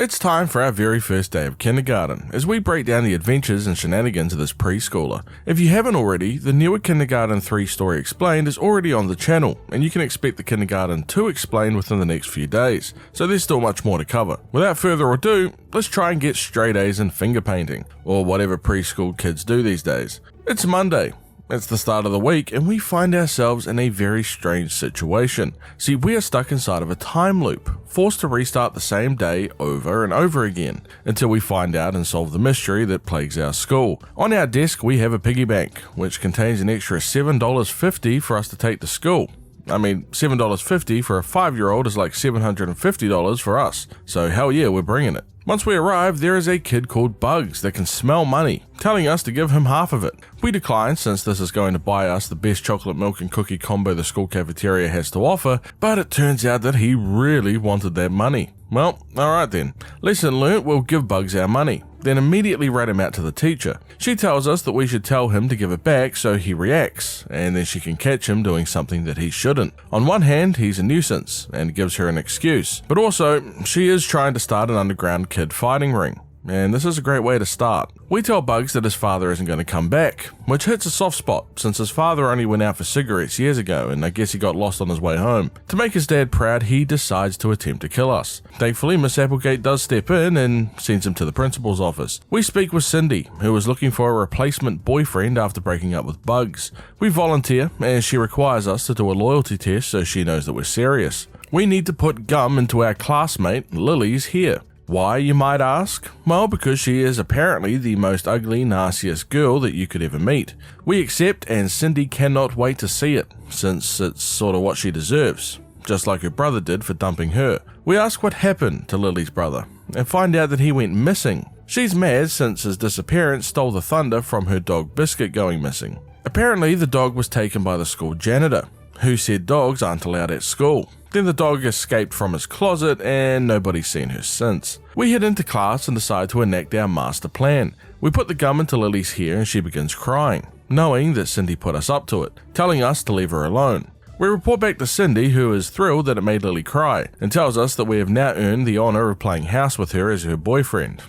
It's time for our very first day of kindergarten, as we break down the adventures and shenanigans of this preschooler. If you haven't already, the newer Kindergarten 3 story explained is already on the channel, and you can expect the Kindergarten 2 explained within the next few days, so there's still much more to cover. Without further ado, let's try and get straight A's in finger painting, or whatever preschool kids do these days. It's Monday. It's the start of the week, and we find ourselves in a very strange situation. See, we are stuck inside of a time loop, forced to restart the same day over and over again, until we find out and solve the mystery that plagues our school. On our desk, we have a piggy bank, which contains an extra $7.50 for us to take to school. I mean, $7.50 for a 5-year-old is like $750 for us, so hell yeah, we're bringing it. Once we arrive, there is a kid called Bugs that can smell money, telling us to give him half of it. We decline since this is going to buy us the best chocolate milk and cookie combo the school cafeteria has to offer, but it turns out that he really wanted that money. Well, alright then. Lesson learnt, we'll give Bugs our money, then immediately write him out to the teacher. She tells us that we should tell him to give it back so he reacts, and then she can catch him doing something that he shouldn't. On one hand, he's a nuisance, and gives her an excuse, but also, she is trying to start an underground kid fighting ring. And this is a great way to start. We tell Bugs that his father isn't going to come back, which hits a soft spot since his father only went out for cigarettes years ago and I guess he got lost on his way home. To make his dad proud, he decides to attempt to kill us. Thankfully, Miss Applegate does step in and sends him to the principal's office. We speak with Cindy, who is looking for a replacement boyfriend after breaking up with Bugs. We volunteer as she requires us to do a loyalty test so she knows that we're serious. We need to put gum into our classmate Lily's hair. Why, you might ask? Well, because she is apparently the most ugly, nastiest girl that you could ever meet. We accept, and Cindy cannot wait to see it, since it's sort of what she deserves, just like her brother did for dumping her. We ask what happened to Lily's brother, and find out that he went missing. She's mad since his disappearance stole the thunder from her dog Biscuit going missing. Apparently, the dog was taken by the school janitor, who said dogs aren't allowed at school. Then the dog escaped from his closet and nobody's seen her since. We head into class and decide to enact our master plan. We put the gum into Lily's hair and she begins crying, knowing that Cindy put us up to it, telling us to leave her alone. We report back to Cindy, who is thrilled that it made Lily cry, and tells us that we have now earned the honor of playing house with her as her boyfriend.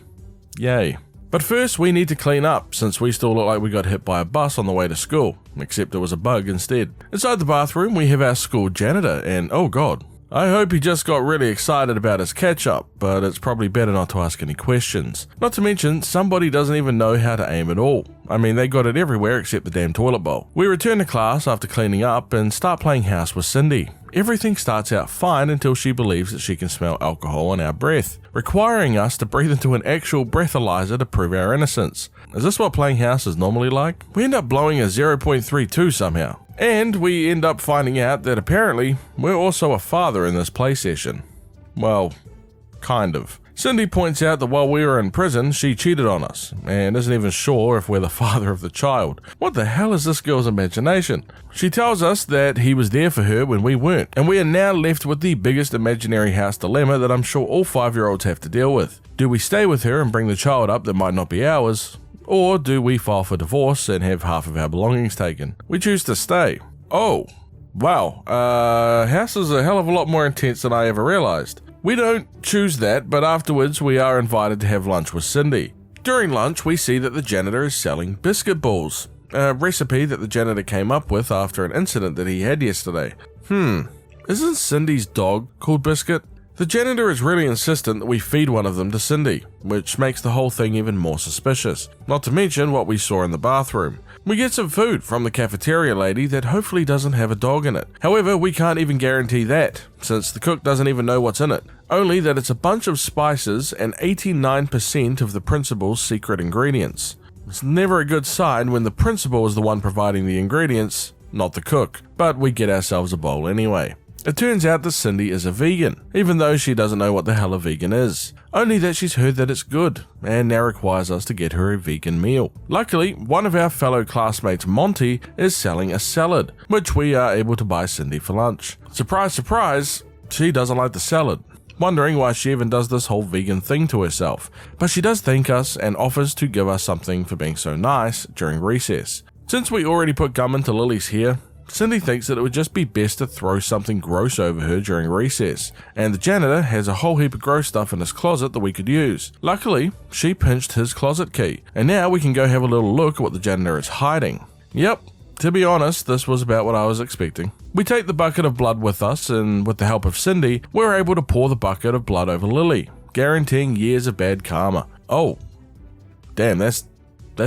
Yay. But first we need to clean up, since we still look like we got hit by a bus on the way to school, except it was a bug instead. Inside the bathroom we have our school janitor, and oh god, I hope he just got really excited about his catch-up, but it's probably better not to ask any questions. Not to mention, somebody doesn't even know how to aim at all. I mean, they got it everywhere except the damn toilet bowl. We return to class after cleaning up and start playing house with Cindy. Everything starts out fine until she believes that she can smell alcohol on our breath, requiring us to breathe into an actual breathalyzer to prove our innocence. Is this what playing house is normally like? We end up blowing a 0.32 somehow. And we end up finding out that apparently we're also a father in this play session. Well, kind of. Cindy points out that while we were in prison, she cheated on us, and isn't even sure if we're the father of the child. What the hell is this girl's imagination? She tells us that he was there for her when we weren't, and we are now left with the biggest imaginary house dilemma that I'm sure all 5-year-olds have to deal with. Do we stay with her and bring the child up that might not be ours? Or do we file for divorce and have half of our belongings taken? We choose to stay. Oh, wow, house is a hell of a lot more intense than I ever realized. We don't choose that, but afterwards we are invited to have lunch with Cindy. During lunch, we see that the janitor is selling biscuit balls, a recipe that the janitor came up with after an incident that he had yesterday. Isn't Cindy's dog called Biscuit? The janitor is really insistent that we feed one of them to Cindy, which makes the whole thing even more suspicious. Not to mention what we saw in the bathroom. We get some food from the cafeteria lady that hopefully doesn't have a dog in it. However, we can't even guarantee that, since the cook doesn't even know what's in it. Only that it's a bunch of spices and 89% of the principal's secret ingredients. It's never a good sign when the principal is the one providing the ingredients, not the cook, but we get ourselves a bowl anyway. It turns out that Cindy is a vegan, even though she doesn't know what the hell a vegan is. Only that she's heard that it's good, and now requires us to get her a vegan meal. Luckily, one of our fellow classmates, Monty, is selling a salad, which we are able to buy Cindy for lunch. Surprise, surprise, she doesn't like the salad, wondering why she even does this whole vegan thing to herself. But she does thank us and offers to give us something for being so nice during recess. Since we already put gum into Lily's hair, Cindy thinks that it would just be best to throw something gross over her during recess, and the janitor has a whole heap of gross stuff in his closet that we could use. Luckily, she pinched his closet key, and now we can go have a little look at what the janitor is hiding. Yep, to be honest, this was about what I was expecting. We take the bucket of blood with us, and with the help of Cindy, we're able to pour the bucket of blood over Lily, guaranteeing years of bad karma. Oh, damn, that's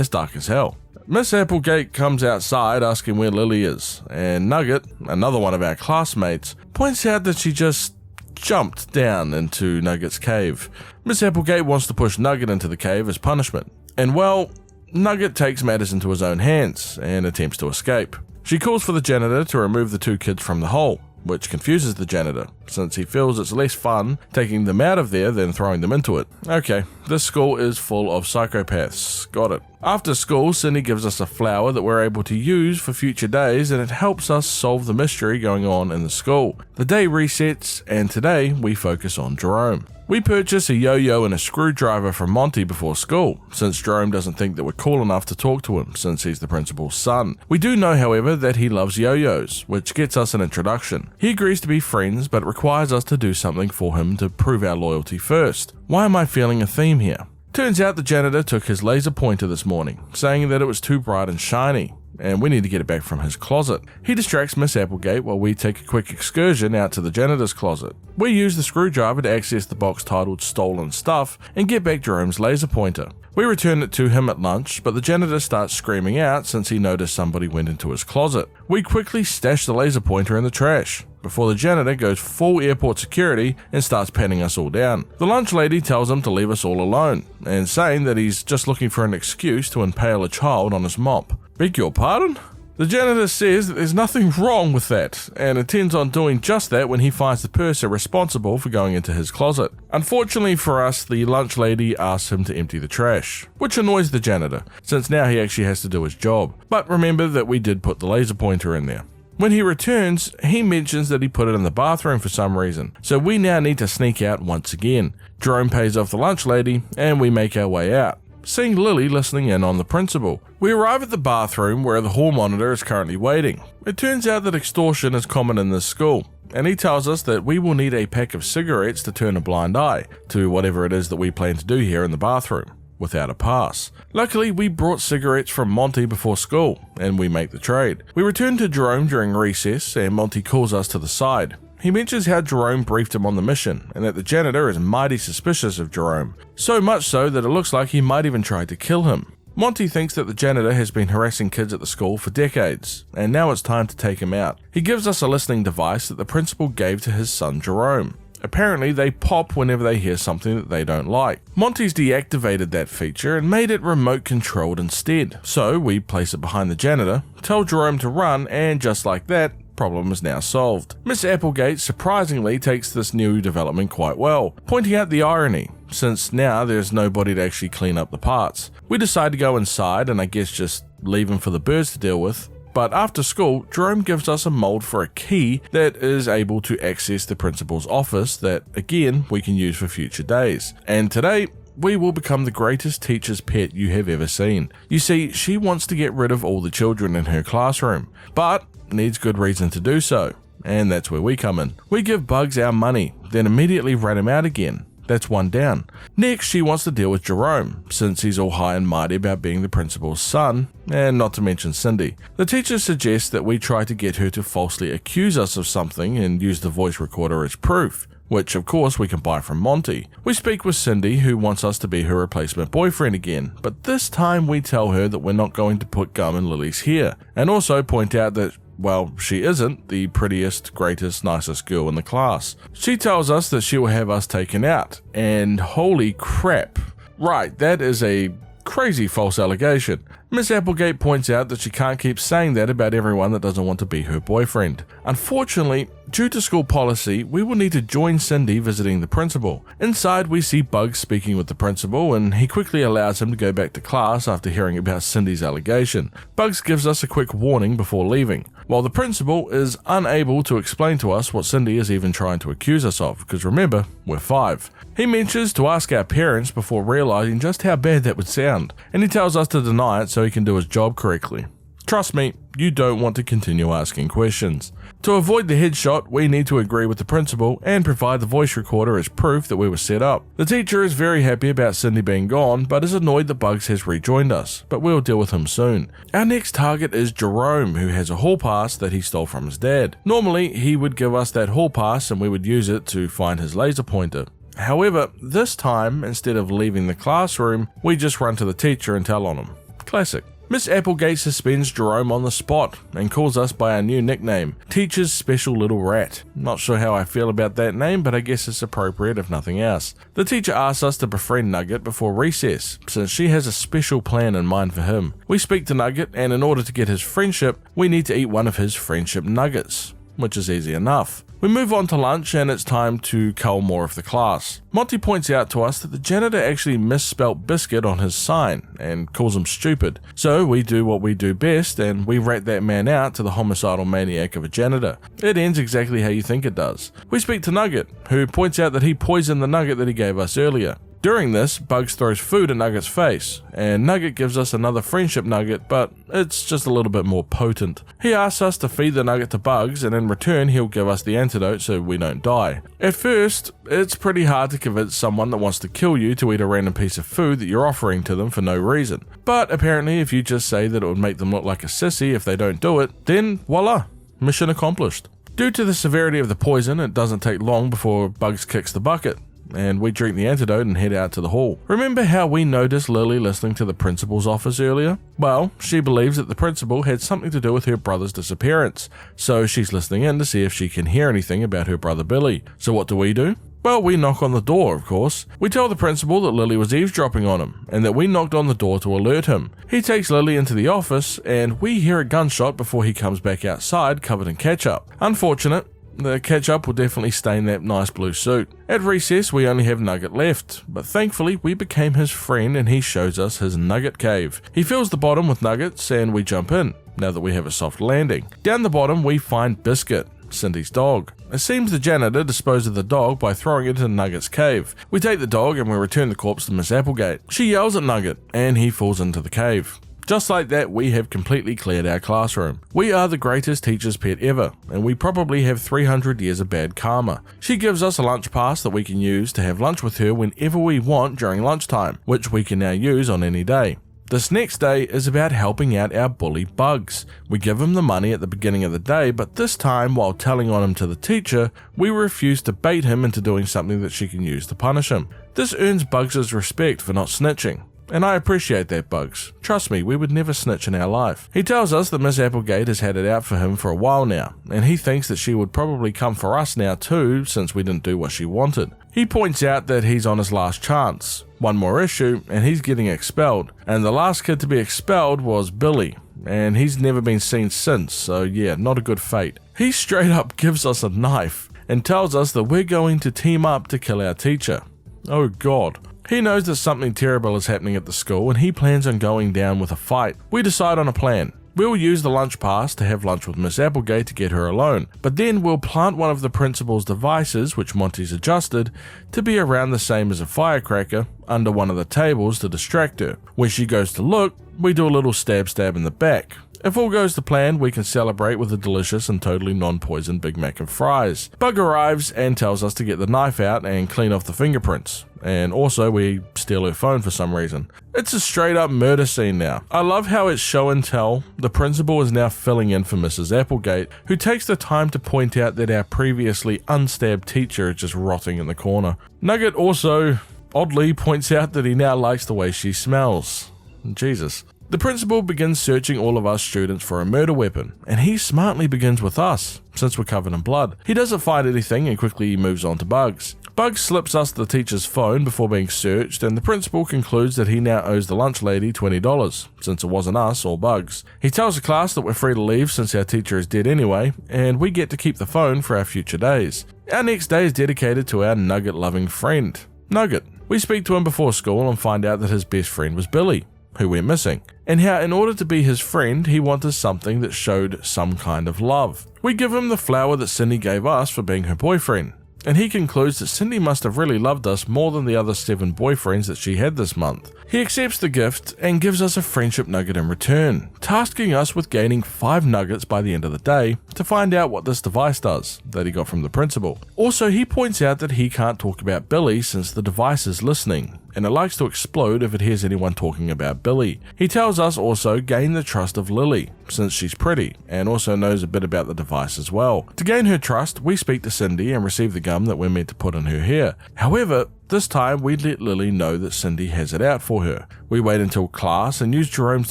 dark as hell. Miss Applegate comes outside asking where Lily is, and Nugget, another one of our classmates, points out that she just jumped down into Nugget's cave. Miss Applegate wants to push Nugget into the cave as punishment, and well, Nugget takes matters into his own hands and attempts to escape. She calls for the janitor to remove the two kids from the hole, which confuses the janitor, since he feels it's less fun taking them out of there than throwing them into it. Okay, this school is full of psychopaths. Got it. After school, Cindy gives us a flower that we're able to use for future days, and it helps us solve the mystery going on in the school. The day resets, and today we focus on Jerome. We purchase a yo-yo and a screwdriver from Monty before school, since Jerome doesn't think that we're cool enough to talk to him since he's the principal's son. We do know, however, that he loves yo-yos, which gets us an introduction. He agrees to be friends, but it requires us to do something for him to prove our loyalty first. Why am I feeling a theme here? Turns out the janitor took his laser pointer this morning, saying that it was too bright and shiny, and we need to get it back from his closet. He distracts Miss Applegate while we take a quick excursion out to the janitor's closet. We use the screwdriver to access the box titled Stolen Stuff and get back Jerome's laser pointer. We return it to him at lunch, but the janitor starts screaming out since he noticed somebody went into his closet. We quickly stash the laser pointer in the trash, before the janitor goes full airport security and starts patting us all down. The lunch lady tells him to leave us all alone, and saying that he's just looking for an excuse to impale a child on his mop. Beg your pardon? The janitor says that there's nothing wrong with that, and intends on doing just that when he finds the person responsible for going into his closet. Unfortunately for us, the lunch lady asks him to empty the trash, which annoys the janitor, since now he actually has to do his job. But remember that we did put the laser pointer in there. When he returns, he mentions that he put it in the bathroom for some reason, so we now need to sneak out once again. Jerome pays off the lunch lady, and we make our way out, seeing Lily listening in on the principal. We arrive at the bathroom where the hall monitor is currently waiting. It turns out that extortion is common in this school, and he tells us that we will need a pack of cigarettes to turn a blind eye to whatever it is that we plan to do here in the bathroom, without a pass. Luckily, we brought cigarettes from Monty before school, and we make the trade. We return to Jerome during recess, and Monty calls us to the side. He mentions how Jerome briefed him on the mission, and that the janitor is mighty suspicious of Jerome, so much so that it looks like he might even try to kill him. Monty thinks that the janitor has been harassing kids at the school for decades, and now it's time to take him out. He gives us a listening device that the principal gave to his son Jerome. Apparently, they pop whenever they hear something that they don't like. Monty's deactivated that feature and made it remote controlled instead, so we place it behind the janitor, tell Jerome to run, and just like that, problem is now solved. Miss Applegate surprisingly takes this new development quite well, pointing out the irony, since now there's nobody to actually clean up the parts. We decide to go inside and I guess just leave him for the birds to deal with. But after school, Jerome gives us a mold for a key that is able to access the principal's office that, again, we can use for future days. And today, we will become the greatest teacher's pet you have ever seen. You see, she wants to get rid of all the children in her classroom, but needs good reason to do so. And that's where we come in. We give Bugs our money, then immediately rat him out again. That's one down. Next, she wants to deal with Jerome, since he's all high and mighty about being the principal's son, and not to mention Cindy. The teacher suggests that we try to get her to falsely accuse us of something and use the voice recorder as proof, which of course we can buy from Monty. We speak with Cindy, who wants us to be her replacement boyfriend again, but this time we tell her that we're not going to put gum in Lily's hair, and also point out that, well, she isn't the prettiest, greatest, nicest girl in the class. She tells us that she will have us taken out, and holy crap. Right, that is a crazy false allegation. Miss Applegate points out that she can't keep saying that about everyone that doesn't want to be her boyfriend. Unfortunately, due to school policy, we will need to join Cindy visiting the principal. Inside, we see Bugs speaking with the principal, and he quickly allows him to go back to class after hearing about Cindy's allegation. Bugs gives us a quick warning before leaving, while the principal is unable to explain to us what Cindy is even trying to accuse us of, because remember, we're 5. He mentions to ask our parents before realizing just how bad that would sound, and he tells us to deny it so he can do his job correctly. Trust me, you don't want to continue asking questions. To avoid the headshot, we need to agree with the principal and provide the voice recorder as proof that we were set up. The teacher is very happy about Cindy being gone, but is annoyed that Bugs has rejoined us, but we'll deal with him soon. Our next target is Jerome, who has a hall pass that he stole from his dad. Normally, he would give us that hall pass and we would use it to find his laser pointer. However, this time, instead of leaving the classroom, we just run to the teacher and tell on him. Classic. Miss Applegate suspends Jerome on the spot and calls us by our new nickname, Teacher's Special Little Rat. Not sure how I feel about that name, but I guess it's appropriate if nothing else. The teacher asks us to befriend Nugget before recess, since she has a special plan in mind for him. We speak to Nugget, and in order to get his friendship, we need to eat one of his friendship nuggets, which is easy enough. We move on to lunch and it's time to cull more of the class. Monty points out to us that the janitor actually misspelt biscuit on his sign and calls him stupid. So we do what we do best and we rat that man out to the homicidal maniac of a janitor. It ends exactly how you think it does. We speak to Nugget, who points out that he poisoned the nugget that he gave us earlier. During this, Bugs throws food at Nugget's face, and Nugget gives us another friendship nugget, but it's just a little bit more potent. He asks us to feed the nugget to Bugs, and in return he'll give us the antidote so we don't die. At first, it's pretty hard to convince someone that wants to kill you to eat a random piece of food that you're offering to them for no reason. But apparently if you just say that it would make them look like a sissy if they don't do it, then voila, mission accomplished. Due to the severity of the poison, it doesn't take long before Bugs kicks the bucket, and we drink the antidote and head out to the hall. Remember how we noticed Lily listening to the principal's office earlier? Well, she believes that the principal had something to do with her brother's disappearance, so she's listening in to see if she can hear anything about her brother Billy. So what do? Well, we knock on the door, of course. We tell the principal that Lily was eavesdropping on him, and that we knocked on the door to alert him. He takes Lily into the office, and we hear a gunshot before he comes back outside covered in ketchup. Unfortunate. The ketchup will definitely stain that nice blue suit. At recess, we only have Nugget left, but thankfully we became his friend and he shows us his Nugget cave. He fills the bottom with nuggets and we jump in, now that we have a soft landing. Down the bottom we find Biscuit, Cindy's dog. It seems the janitor disposed of the dog by throwing it into Nugget's cave. We take the dog and we return the corpse to Miss Applegate. She yells at Nugget and he falls into the cave. Just like that, we have completely cleared our classroom. We are the greatest teacher's pet ever, and we probably have 300 years of bad karma. She gives us a lunch pass that we can use to have lunch with her whenever we want during lunchtime, which we can now use on any day. This next day is about helping out our bully Bugs. We give him the money at the beginning of the day, but this time, while telling on him to the teacher, we refuse to bait him into doing something that she can use to punish him. This earns Bugs' respect for not snitching. And I appreciate that, Bugs. Trust me, we would never snitch in our life. He tells us that Miss Applegate has had it out for him for a while now, and he thinks that she would probably come for us now too, since we didn't do what she wanted. He points out that he's on his last chance. One more issue, and he's getting expelled. And the last kid to be expelled was Billy, and he's never been seen since, so yeah, not a good fate. He straight up gives us a knife, and tells us that we're going to team up to kill our teacher. Oh god. He knows that something terrible is happening at the school and he plans on going down with a fight. We decide on a plan. We'll use the lunch pass to have lunch with Miss Applegate to get her alone, but then we'll plant one of the principal's devices, which Monty's adjusted, to be around the same as a firecracker, under one of the tables to distract her. When she goes to look, we do a little stab in the back. If all goes to plan, we can celebrate with a delicious and totally non-poison Big Mac and fries. Bug arrives and tells us to get the knife out and clean off the fingerprints. And also we steal her phone for some reason. It's a straight up murder scene now. I love how it's show and tell. The principal is now filling in for Mrs. Applegate, who takes the time to point out that our previously unstabbed teacher is just rotting in the corner. Nugget also, oddly, points out that he now likes the way she smells. Jesus. The principal begins searching all of us students for a murder weapon, and he smartly begins with us, since we're covered in blood. He doesn't find anything and quickly moves on to Bugs. Bugs slips us the teacher's phone before being searched, and the principal concludes that he now owes the lunch lady $20, since it wasn't us or Bugs. He tells the class that we're free to leave since our teacher is dead anyway, and we get to keep the phone for our future days. Our next day is dedicated to our Nugget-loving friend, Nugget. We speak to him before school and find out that his best friend was Billy, who we're missing, and how in order to be his friend, he wanted something that showed some kind of love. We give him the flower that Cindy gave us for being her boyfriend, and he concludes that Cindy must have really loved us more than the other 7 boyfriends that she had this month. He accepts the gift and gives us a friendship nugget in return, tasking us with gaining 5 nuggets by the end of the day to find out what this device does that he got from the principal. Also, he points out that he can't talk about Billy since the device is listening, and it likes to explode if it hears anyone talking about Billy. He tells us also gain the trust of Lily, since she's pretty, and also knows a bit about the device as well. To gain her trust, we speak to Cindy and receive the gum that we're meant to put in her hair. However, this time we let Lily know that Cindy has it out for her. We wait until class and use Jerome's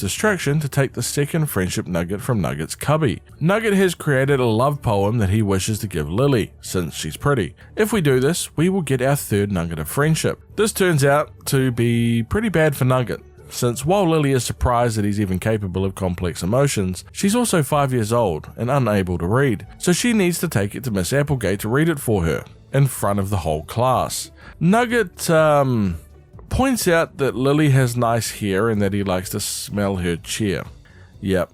distraction to take the second friendship nugget from Nugget's cubby. Nugget has created a love poem that he wishes to give Lily, since she's pretty. If we do this, we will get our third nugget of friendship. This turns out to be pretty bad for Nugget, since while Lily is surprised that he's even capable of complex emotions, she's also 5 years old and unable to read, so she needs to take it to Miss Applegate to read it for her, in front of the whole class. Nugget points out that Lily has nice hair and that he likes to smell her chair. Yep,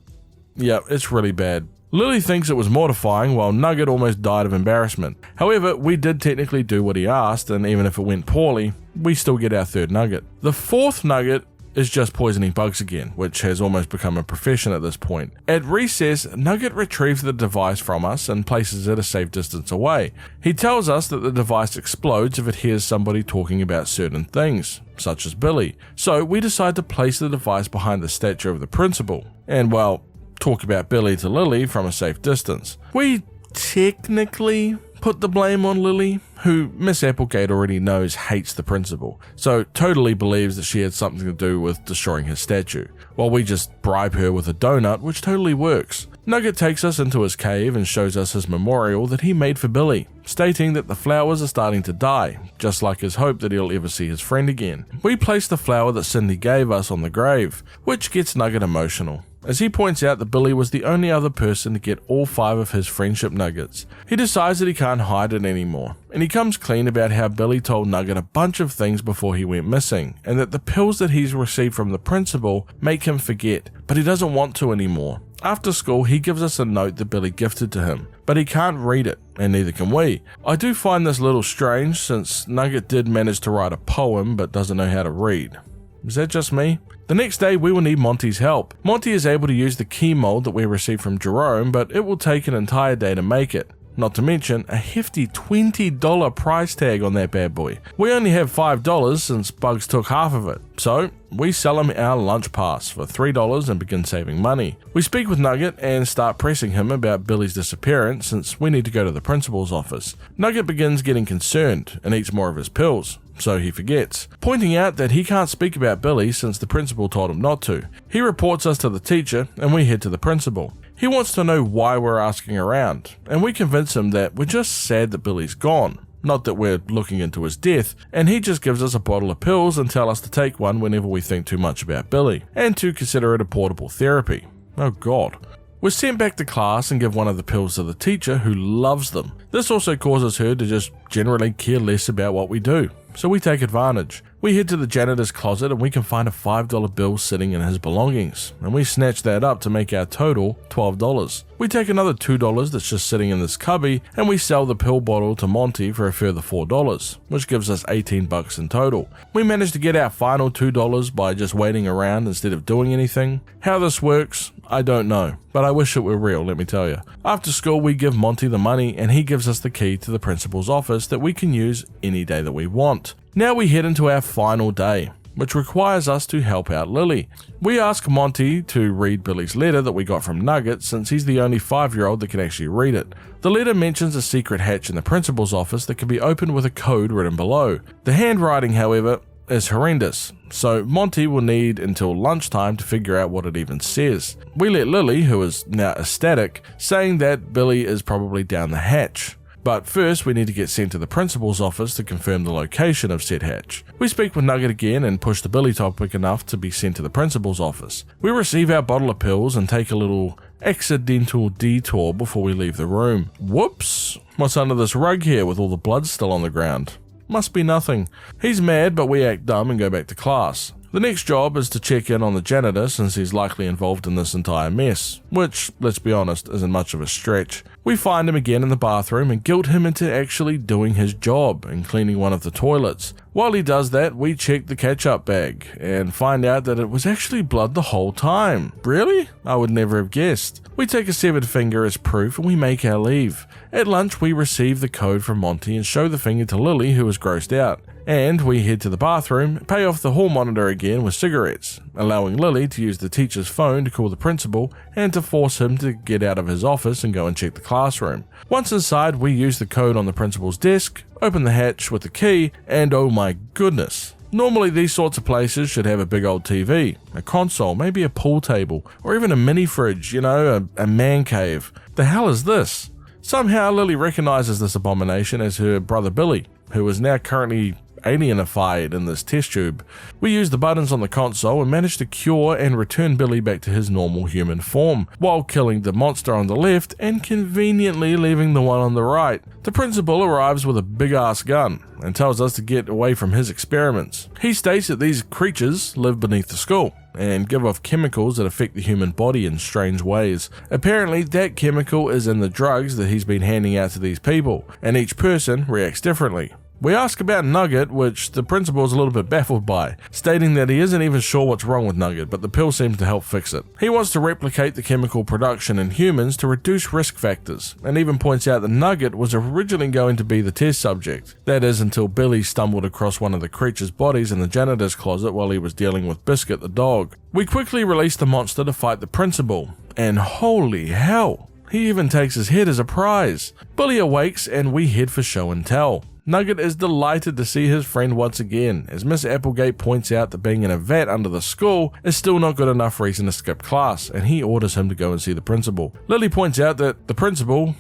it's really bad. Lily thinks it was mortifying, while Nugget almost died of embarrassment. However, we did technically do what he asked, and even if it went poorly, we still get our third nugget. The fourth nugget is just poisoning bugs again, which has almost become a profession at this point. At recess, Nugget retrieves the device from us and places it a safe distance away. He tells us that the device explodes if it hears somebody talking about certain things, such as Billy. So we decide to place the device behind the statue of the principal, and well, talk about Billy to Lily from a safe distance. We technically put the blame on Lily, who Miss Applegate already knows hates the principal, so totally believes that she had something to do with destroying his statue, while we just bribe her with a donut, which totally works. Nugget takes us into his cave and shows us his memorial that he made for Billy, stating that the flowers are starting to die, just like his hope that he'll ever see his friend again. We place the flower that Cindy gave us on the grave, which gets Nugget emotional, as he points out that Billy was the only other person to get all 5 of his friendship nuggets. He decides that he can't hide it anymore, and he comes clean about how Billy told Nugget a bunch of things before he went missing, and that the pills that he's received from the principal make him forget, but he doesn't want to anymore. After school, he gives us a note that Billy gifted to him, but he can't read it, and neither can we. I do find this a little strange, since Nugget did manage to write a poem but doesn't know how to read. Is that just me? The next day, we will need Monty's help. Monty is able to use the key mold that we received from Jerome, but it will take an entire day to make it. Not to mention a hefty $20 price tag on that bad boy. We only have $5 since Bugs took half of it, so we sell him our lunch pass for $3 and begin saving money. We speak with Nugget and start pressing him about Billy's disappearance since we need to go to the principal's office. Nugget begins getting concerned and eats more of his pills, so he forgets, pointing out that he can't speak about Billy since the principal told him not to. He reports us to the teacher and we head to the principal. He wants to know why we're asking around, and we convince him that we're just sad that Billy's gone, not that we're looking into his death, and he just gives us a bottle of pills and tells us to take one whenever we think too much about Billy, and to consider it a portable therapy. Oh god. We're sent back to class and give one of the pills to the teacher, who loves them. This also causes her to just generally care less about what we do, so we take advantage. We head to the janitor's closet and we can find a $5 bill sitting in his belongings, and we snatch that up to make our total $12. We take another $2 that's just sitting in this cubby, and we sell the pill bottle to Monty for a further $4, which gives us $18 in total. We manage to get our final $2 by just waiting around instead of doing anything. How this works, I don't know, but I wish it were real, let me tell you. After school, we give Monty the money and he gives us the key to the principal's office that we can use any day that we want. Now we head into our final day, which requires us to help out Lily. We ask Monty to read Billy's letter that we got from Nugget, since he's the only 5-year-old that can actually read it. The letter mentions a secret hatch in the principal's office that can be opened with a code written below. The handwriting, however, is horrendous, so Monty will need until lunchtime to figure out what it even says. We let Lily, who is now ecstatic, saying that Billy is probably down the hatch. But first, we need to get sent to the principal's office to confirm the location of said hatch. We speak with Nugget again and push the Billy topic enough to be sent to the principal's office. We receive our bottle of pills and take a little accidental detour before we leave the room. Whoops! What's under this rug here with all the blood still on the ground? Must be nothing. He's mad, but we act dumb and go back to class. The next job is to check in on the janitor, since he's likely involved in this entire mess, which, let's be honest, isn't much of a stretch. We find him again in the bathroom and guilt him into actually doing his job and cleaning one of the toilets. While he does that, we check the ketchup bag and find out that it was actually blood the whole time. Really? I would never have guessed. We take a severed finger as proof and we make our leave. At lunch, we receive the code from Monty and show the finger to Lily, who is grossed out. And we head to the bathroom, pay off the hall monitor again with cigarettes, allowing Lily to use the teacher's phone to call the principal and to force him to get out of his office and go and check the classroom. Once inside, we use the code on the principal's desk, open the hatch with the key, and oh my goodness. Normally these sorts of places should have a big old TV, a console, maybe a pool table, or even a mini fridge, a man cave. The hell is this? Somehow Lily recognizes this abomination as her brother Billy, who is now currently alienified in this test tube. We use the buttons on the console and manage to cure and return Billy back to his normal human form, while killing the monster on the left and conveniently leaving the one on the right. The principal arrives with a big ass gun and tells us to get away from his experiments. He states that these creatures live beneath the school and give off chemicals that affect the human body in strange ways. Apparently, that chemical is in the drugs that he's been handing out to these people, and each person reacts differently. We ask about Nugget, which the principal is a little bit baffled by, stating that he isn't even sure what's wrong with Nugget, but the pill seems to help fix it. He wants to replicate the chemical production in humans to reduce risk factors, and even points out that Nugget was originally going to be the test subject. That is until Billy stumbled across one of the creature's bodies in the janitor's closet while he was dealing with Biscuit the dog. We quickly release the monster to fight the principal, and holy hell, he even takes his head as a prize. Billy awakes and we head for show and tell. Nugget is delighted to see his friend once again, as Miss Applegate points out that being in a vat under the school is still not good enough reason to skip class, and he orders him to go and see the principal. Lily points out that the principal,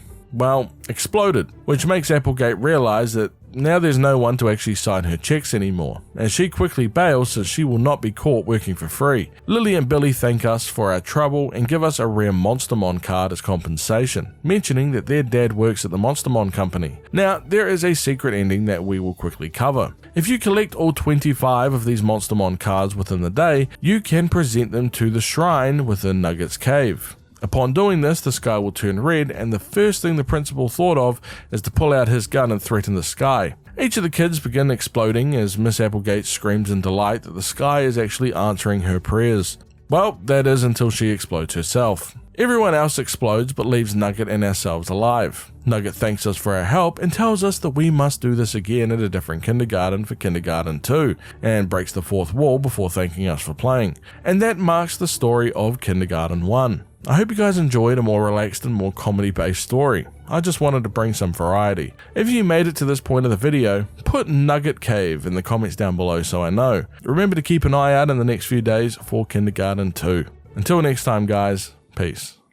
exploded, which makes Applegate realize that now there's no one to actually sign her checks anymore, as she quickly bails since she will not be caught working for free. Lily and Billy thank us for our trouble and give us a rare Monstermon card as compensation, mentioning that their dad works at the Monstermon company. Now, there is a secret ending that we will quickly cover. If you collect all 25 of these Monstermon cards within the day, you can present them to the shrine within Nugget's cave. Upon doing this, the sky will turn red, and the first thing the principal thought of is to pull out his gun and threaten the sky. Each of the kids begin exploding as Miss Applegate screams in delight that the sky is actually answering her prayers. Well, that is until she explodes herself. Everyone else explodes but leaves Nugget and ourselves alive. Nugget thanks us for our help and tells us that we must do this again at a different kindergarten for kindergarten 2, and breaks the fourth wall before thanking us for playing. And that marks the story of kindergarten 1. I hope you guys enjoyed a more relaxed and more comedy-based story. I just wanted to bring some variety. If you made it to this point of the video, put Nugget Cave in the comments down below so I know. Remember to keep an eye out in the next few days for kindergarten 2. Until next time guys, peace.